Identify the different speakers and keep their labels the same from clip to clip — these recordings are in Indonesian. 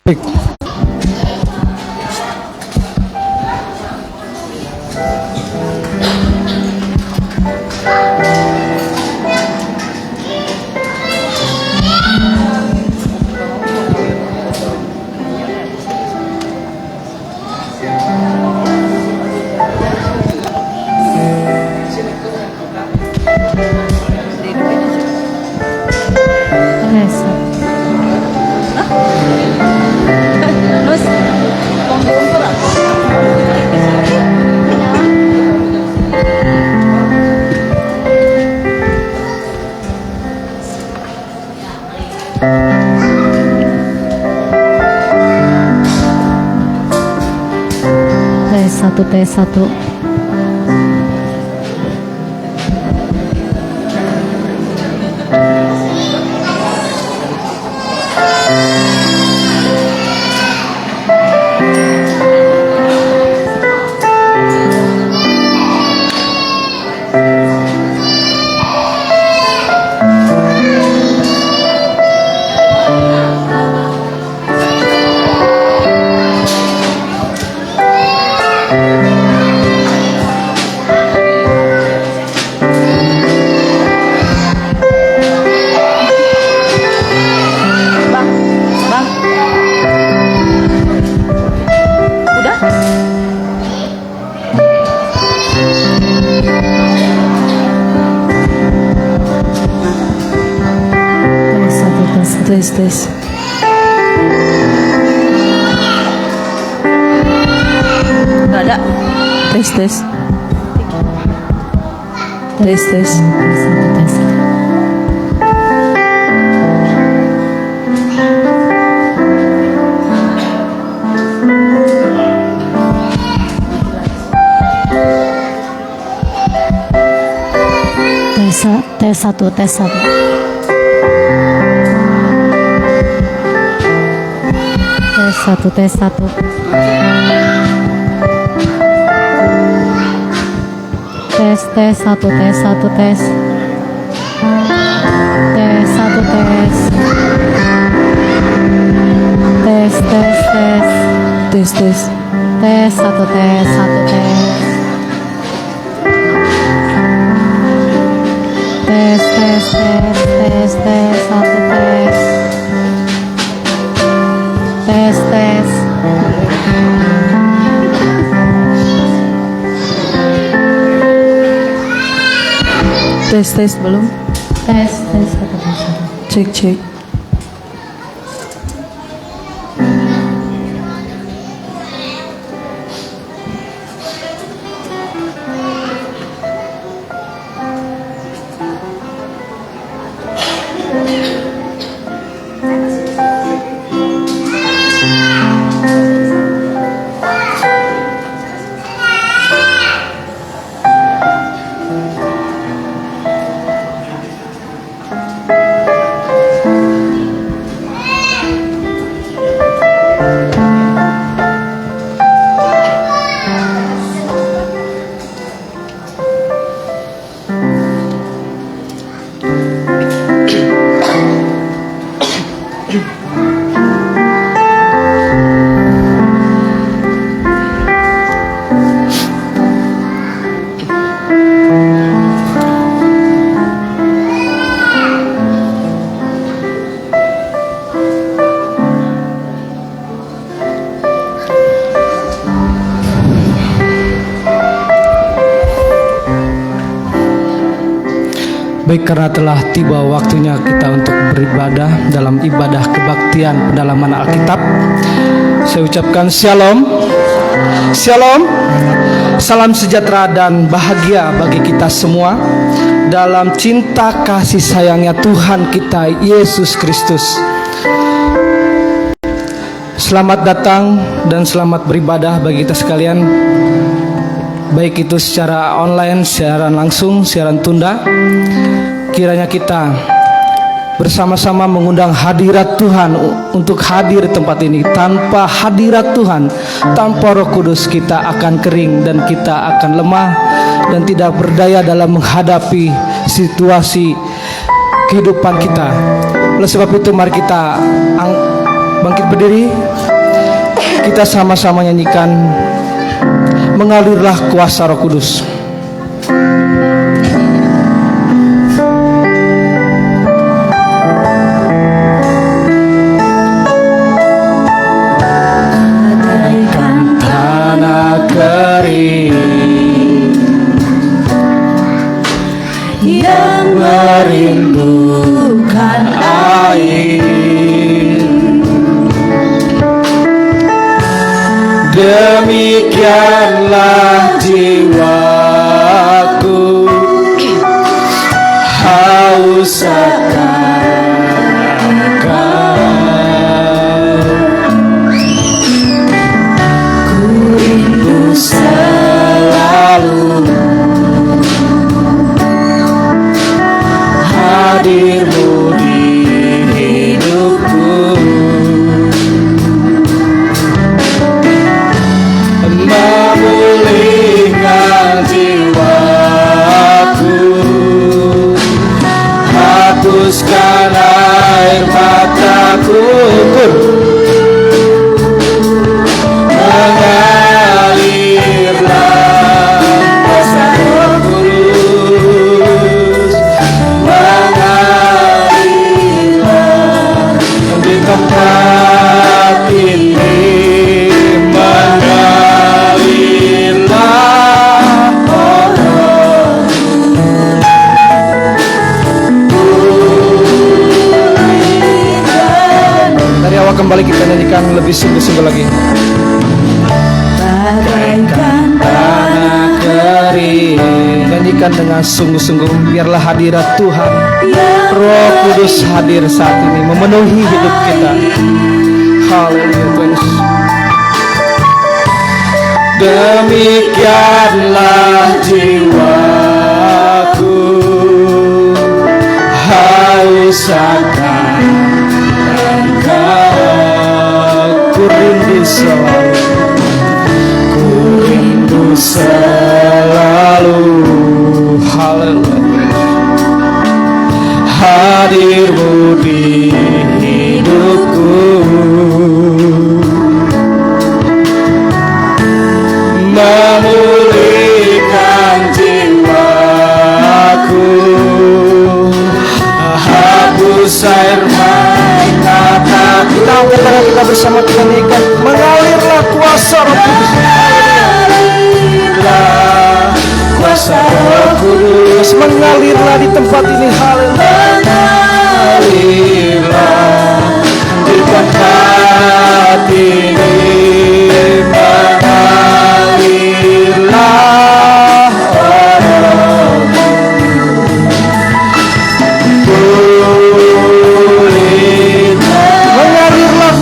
Speaker 1: Baik.
Speaker 2: Tes satu. Tes.
Speaker 3: Nggak ada.
Speaker 2: Tes.
Speaker 3: Tes.
Speaker 2: Tes satu. Tes satu. Tes satu. Tes satu. Tes satu. Tes satu. Tes. Tes satu. Tes satu. Tes. Tes satu. Tes.
Speaker 3: Tes belum.
Speaker 2: Tes satu.
Speaker 3: Cek.
Speaker 1: Baik, karena telah tiba waktunya kita untuk beribadah dalam ibadah kebaktian pendalaman Alkitab, saya ucapkan Shalom. Shalom. Salam sejahtera dan bahagia bagi kita semua dalam cinta kasih sayangnya Tuhan kita Yesus Kristus. Selamat datang dan selamat beribadah bagi kita sekalian, baik itu secara online, siaran langsung, siaran tunda. Kiranya kita bersama-sama mengundang hadirat Tuhan untuk hadir di tempat ini. Tanpa hadirat Tuhan, tanpa Roh Kudus, kita akan kering dan kita akan lemah dan tidak berdaya dalam menghadapi situasi kehidupan kita. Oleh sebab itu, mari kita bangkit berdiri. Kita sama-sama nyanyikan Mengalirlah Kuasa Roh Kudus. Tanah kering yang merindukan air, demikianlah jiwaku haus akan Kau. Ku rindu selalu hadirmu di hidupku, memulihkan jiwaku, hapuskan air mataku, mengalirlah kuasa Roh Kudus, mengalirlah di tempat ini, mengalirlah dari awal kembali kita nyanyikan lebih sungguh-sungguh lagi. Bagaikan tanah kering, nyanyikan dengan sungguh-sungguh. Biarlah hadirat Tuhan Roh Kudus hadir saat ini memenuhi hidup kita. Haleluya Tuhan Yesus. Demikianlah jiwaku haus akan Engkau, ku rindu selalu, ku rindu selalu, haleluya, hadirmu di hidupku, memulihkan jiwaku, hapus air mata. Kita angkat tangan kita bersama, kita nyanyikan mengalirlah kuasa Roh Kudus, mengalirlah kuasa Roh Kudus, mengalirlah di tempat ini, mengalirlah di tempat ini, mengalirlah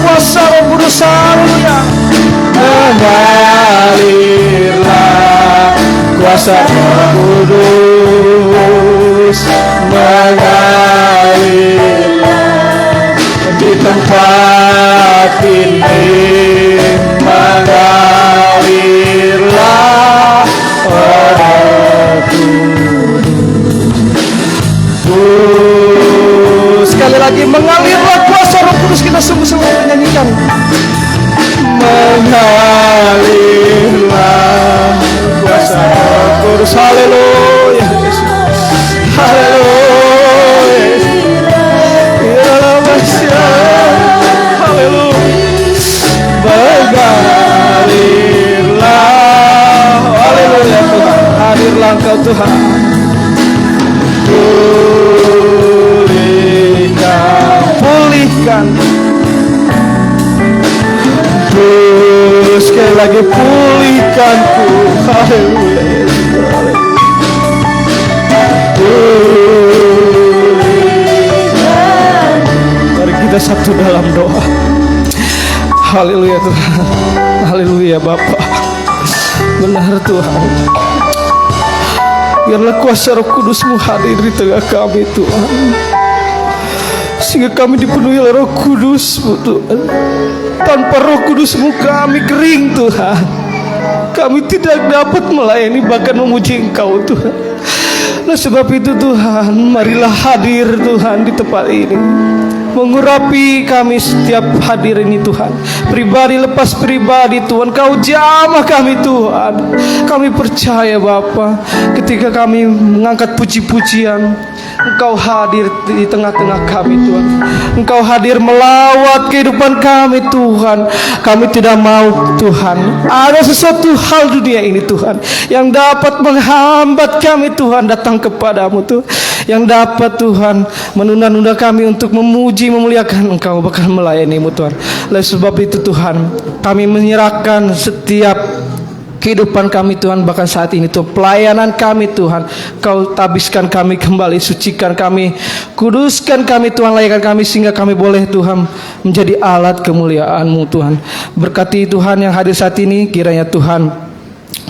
Speaker 1: kuasa Roh Kudus, haleluya, mengalirlah kuasa Roh Kudus, mengalirlah di tempat ini, mengalirlah Roh Kudus. Sekali lagi, mengalirlah kuasa Roh Kudus. Kita sungguh-sungguh menyanyikan mengalirlah kuasa Roh Kudus, haleluya, haleluya, haleluya, mengalirlah, haleluya Tuhan, hadirlah Engkau Tuhan, pulihkan, sekali lagi pulihkanku, haleluya, mari kita satu dalam doa. Haleluya Tuhan, haleluya Bapa, benar Tuhan, biarlah kuasa Roh Kudus-Mu hadir di tengah kami Tuhan, sehingga kami dipenuhi oleh Roh Kudus-Mu Tuhan. Tanpa Roh Kudus-Mu kami kering Tuhan, kami tidak dapat melayani bahkan memuji Engkau Tuhan. Nah sebab itu Tuhan, marilah hadir Tuhan di tempat ini. mengurapi kami setiap hadir ini Tuhan, pribadi lepas pribadi Tuhan. Kau jamah kami Tuhan. Kami percaya Bapa, ketika kami mengangkat puji-pujian, Engkau hadir di tengah-tengah kami Tuhan. Engkau hadir melawat kehidupan kami Tuhan. Kami tidak mau Tuhan ada sesuatu hal dunia ini Tuhan yang dapat menghambat kami Tuhan datang kepadamu Tuhan, yang dapat Tuhan menunda-nunda kami untuk memuji memuliakan Engkau bahkan melayanimu Tuhan. Oleh sebab itu Tuhan, kami menyerahkan setiap kehidupan kami Tuhan, bahkan saat ini Tuhan, pelayanan kami Tuhan, Kau tabiskan kami kembali, sucikan kami, kuduskan kami Tuhan, layakkan kami sehingga kami boleh Tuhan menjadi alat kemuliaan-Mu Tuhan. Berkati Tuhan yang hadir saat ini, kiranya Tuhan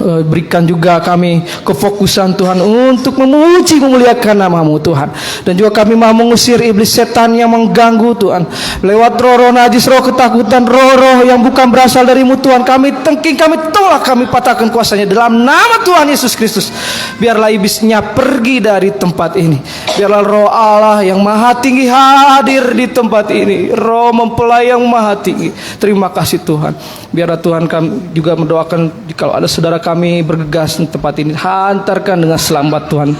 Speaker 1: berikan juga kami kefokusan Tuhan untuk memuji memuliakan nama-Mu Tuhan. Dan juga kami mau mengusir iblis setan yang mengganggu Tuhan, lewat roh-roh najis, roh ketakutan, roh-roh yang bukan berasal dari-Mu Tuhan. Kami tengking, kami tolak, kami patahkan kuasanya dalam nama Tuhan Yesus Kristus. Biarlah iblisnya pergi dari tempat ini. Biarlah roh Allah yang maha tinggi hadir di tempat ini, roh mempelai yang maha tinggi. Terima kasih Tuhan. Biarlah Tuhan kami juga mendoakan kalau ada saudara kami bergegas di tempat ini, hantarkan dengan selamat Tuhan.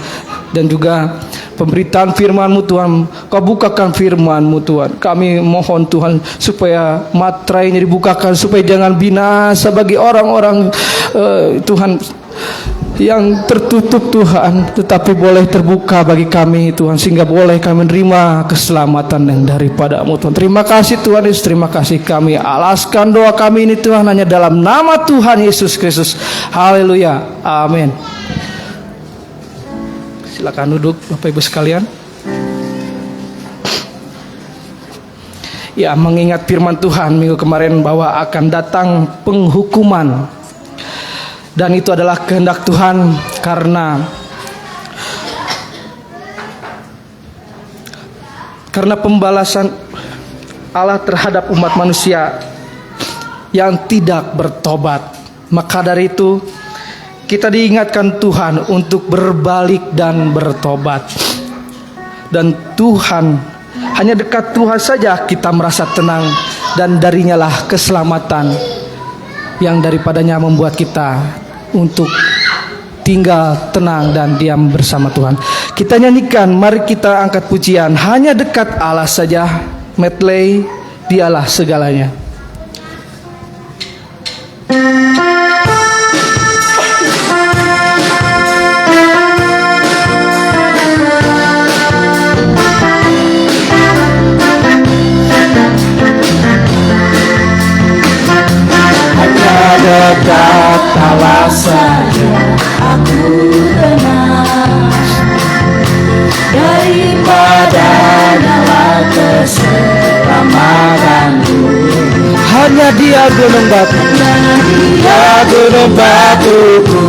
Speaker 1: Dan juga pemberitaan firman-Mu Tuhan, Kau bukakan firman-Mu Tuhan. Kami mohon Tuhan supaya materainya dibukakan, supaya jangan binasa bagi orang-orang Tuhan yang tertutup Tuhan, tetapi boleh terbuka bagi kami Tuhan, sehingga boleh kami menerima keselamatan yang daripada-Mu Tuhan. Terima kasih Tuhan Yesus, terima kasih. Kami alaskan doa kami ini Tuhan hanya dalam nama Tuhan Yesus Kristus. Haleluya, amin. Silakan duduk Bapak Ibu sekalian. Ya, mengingat firman Tuhan minggu kemarin bahwa akan datang penghukuman, dan itu adalah kehendak Tuhan, karena pembalasan Allah terhadap umat manusia yang tidak bertobat. Maka dari itu kita diingatkan Tuhan untuk berbalik dan bertobat. Dan Tuhan, hanya dekat Tuhan saja kita merasa tenang, dan darinya lah keselamatan yang daripadanya membuat kita untuk tinggal tenang dan diam bersama Tuhan. Kita nyanyikan, mari kita angkat pujian, hanya dekat Allah saja, medley, Dialah segalanya.
Speaker 4: Dekat Allah saja aku tenang, daripada nyala keselamatanku.
Speaker 1: Hanya Dia gunung batu,
Speaker 4: Dia gunung batuku,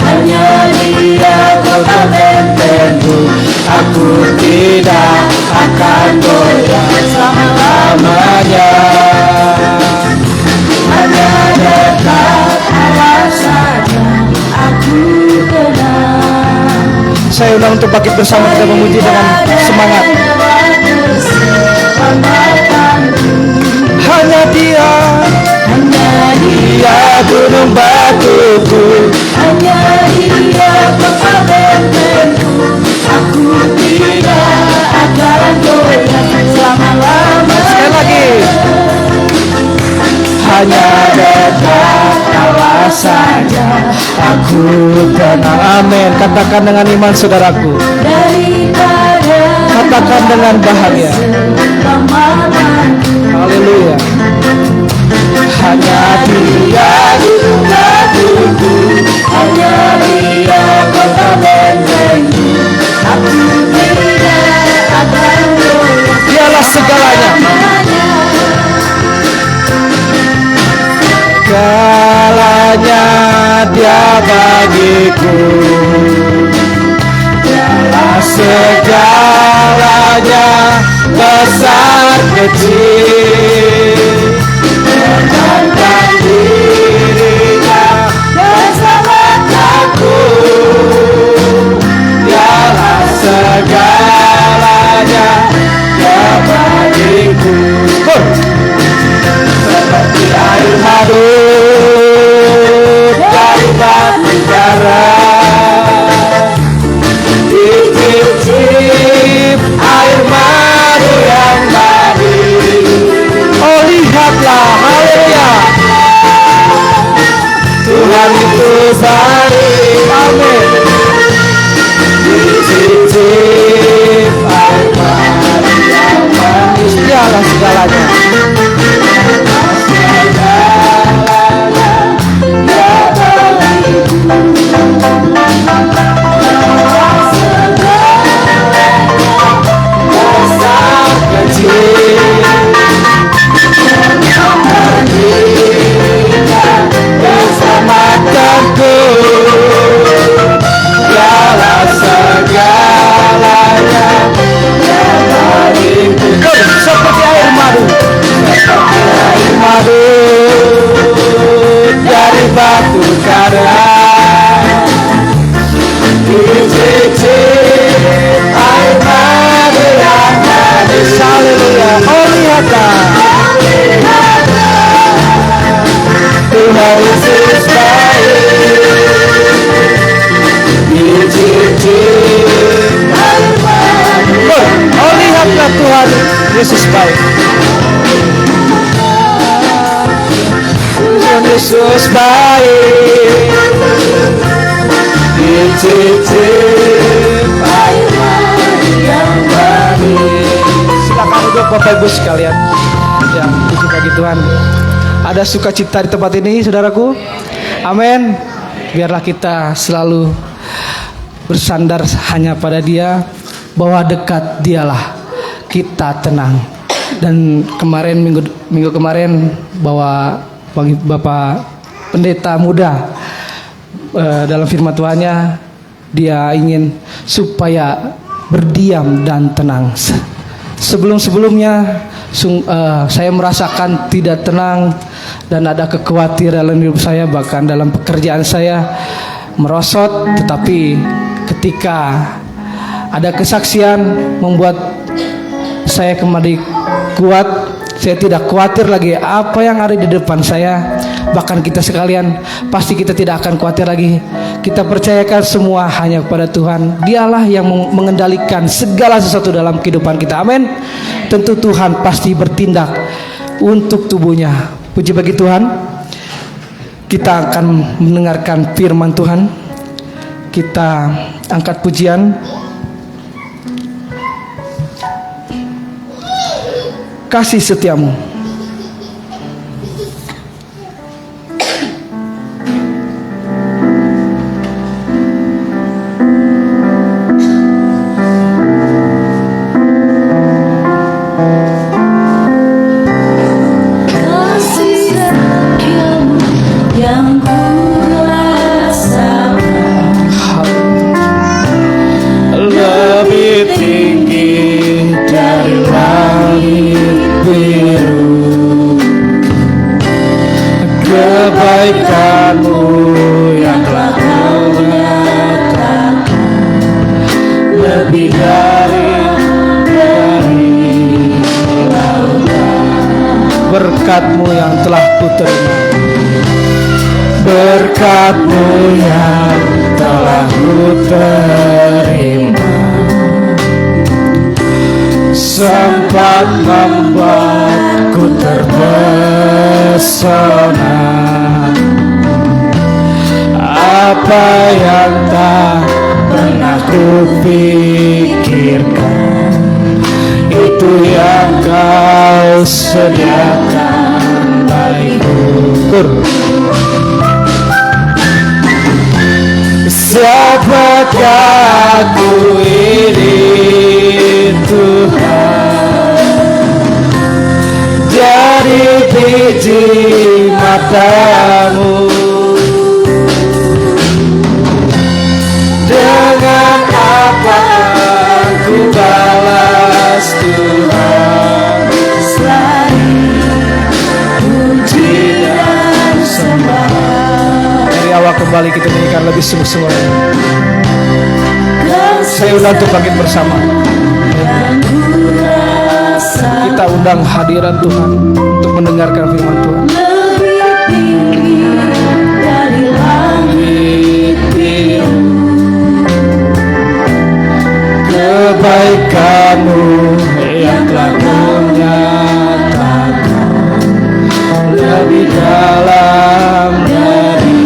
Speaker 4: hanya Dia kota bentengku. Aku tidak akan goyah selama-lamanya. Hanya dekat Allah saja aku tenang.
Speaker 1: saya undang untuk bangkit bersama kita memuji dengan semangat. Hanya Dia
Speaker 4: gunung batuku, hanya Dia kota bentengku. Aku tidak akan goyah selama-lamanya.
Speaker 1: Sekali lagi.
Speaker 4: Hanya dekat Allah saja aku tenang.
Speaker 1: Amin. Katakan dengan iman saudaraku.
Speaker 4: Daripada
Speaker 1: Katakan dengan bahagia. Haleluya.
Speaker 4: hanya Dia gunung batuku, hanya Dia kota bentengku. Aku tidak akan goyah.
Speaker 1: Dialah segalanya. Segalanya Dia bagiku, Dialah segalanya, besar kecil. Menangkan dirinya bersama aku, Dialah segalanya, Dia bagiku. Tuhan itu baik. Amin. Dicicip air mata yang manis, dialah segalanya. Seperti air madu, dari batu karang, dicicip air madu yang manis. Haleluya. Oh lihatlah, Tuhan Yesus baik. Dicicip air madu. Oh lihatlah, Tuhan Yesus baik. Tuhan Yesus baik. Dicicip air madu yang manis. Silakan duduk Bapak Ibu sekalian. Ya, puji bagi Tuhan. Ada sukacita di tempat ini, saudaraku. Amin. Biarlah kita selalu bersandar hanya pada Dia, bahwa dekat Dialah kita tenang. Dan kemarin minggu kemarin bahwa Bapak Pendeta Muda dalam firman Tuhannya, dia ingin supaya berdiam dan tenang. Sebelumnya saya merasakan tidak tenang dan ada kekhawatiran dalam hidup saya, bahkan dalam pekerjaan saya merosot. Tetapi ketika ada kesaksian membuat saya kembali kuat. Saya tidak khawatir lagi apa yang ada di depan saya. Bahkan kita sekalian pasti kita tidak akan khawatir lagi. Kita percayakan semua hanya kepada Tuhan. Dialah yang mengendalikan segala sesuatu dalam kehidupan kita. Amin. Tentu Tuhan pasti bertindak untuk tubuhnya. Puji bagi Tuhan. Kita akan mendengarkan firman Tuhan. Kita angkat pujian. Kasih setiamu.
Speaker 4: Kasih setiamu yang ku rasakan
Speaker 1: Lebih tinggi dari langit biru. Kebaikanmu yang telah kau nyatakan lebih dari lautan. Berkat-Mu yang telah kuterima, berkat-Mu yang telah kuterima, sempat membuatku terpesona. Apa yang tak pernah kupikirkan, itu yang Kau sediakan bagiku. Siapakah aku ini Tuhan, dari biji mata-Mu. Dengan apa ku balas Tuhan, selain puji dan sembah. Dari awal kembali kita nyanyikan lebih sungguh-sungguh. Saya undang untuk bangkit bersama. Kita undang hadirat Tuhan untuk mendengarkan firman Tuhan.
Speaker 4: lebih tinggi dari langit biru.
Speaker 1: Kebaikan-Mu yang telah Kau nyatakan lebih dalam dari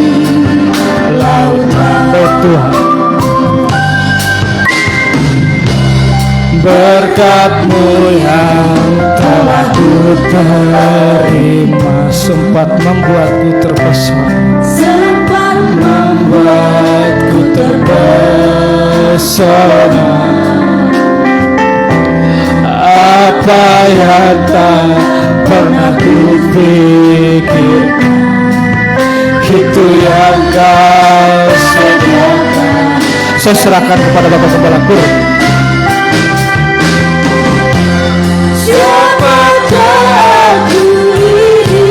Speaker 1: berkat-Mu yang telah ku terima, sempat membuatku terpesona,
Speaker 4: sempat
Speaker 1: membuatku terpesona. Apa yang tak pernah kupikirkan, itu yang Kau sediakan. Saya serahkan kepada Bapak Gembala Kur.
Speaker 4: Siapakah aku ini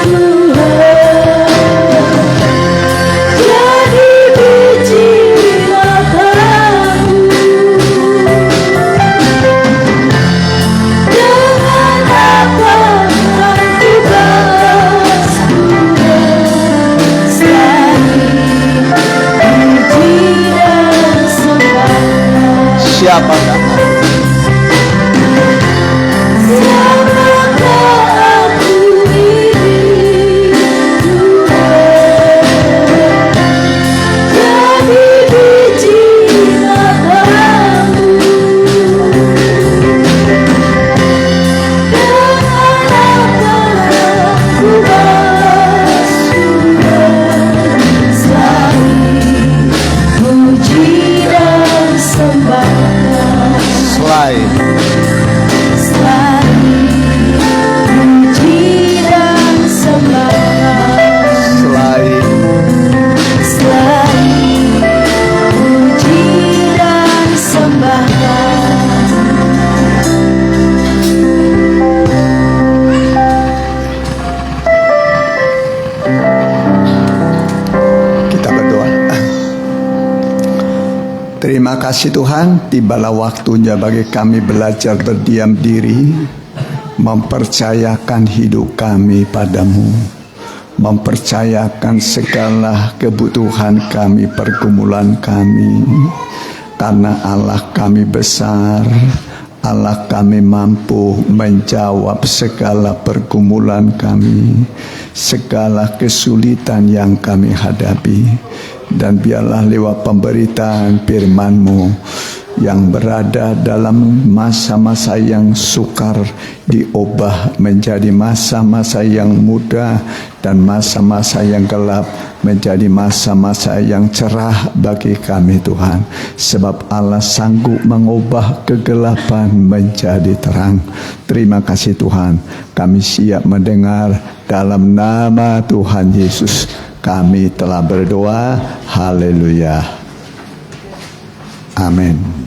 Speaker 4: Tuhan, jadi biji matamu. Dengan apa aku balas selain puji dan sembah.
Speaker 1: Siapakah
Speaker 4: Siapakah aku ini Tuhan, jadi biji matamu. Dengan apa aku balas selain puji dan sembah.
Speaker 1: selain
Speaker 4: Puji dan sembah,
Speaker 1: selain
Speaker 4: selain puji dan sembah.
Speaker 5: Kita berdoa. Terima kasih Tuhan, tibalah waktunya bagi kami belajar berdiam diri, mempercayakan hidup kami padamu, mempercayakan segala kebutuhan kami, pergumulan kami. Karena Allah kami besar, Allah kami mampu menjawab segala pergumulan kami, segala kesulitan yang kami hadapi. Dan biarlah lewat pemberitaan firman-Mu yang berada dalam masa-masa yang sukar diubah menjadi masa-masa yang mudah, dan masa-masa yang gelap menjadi masa-masa yang cerah bagi kami Tuhan. Sebab Allah sanggup mengubah kegelapan menjadi terang. Terima kasih Tuhan, kami siap mendengar. Dalam nama Tuhan Yesus kami telah berdoa. Haleluya. Amin.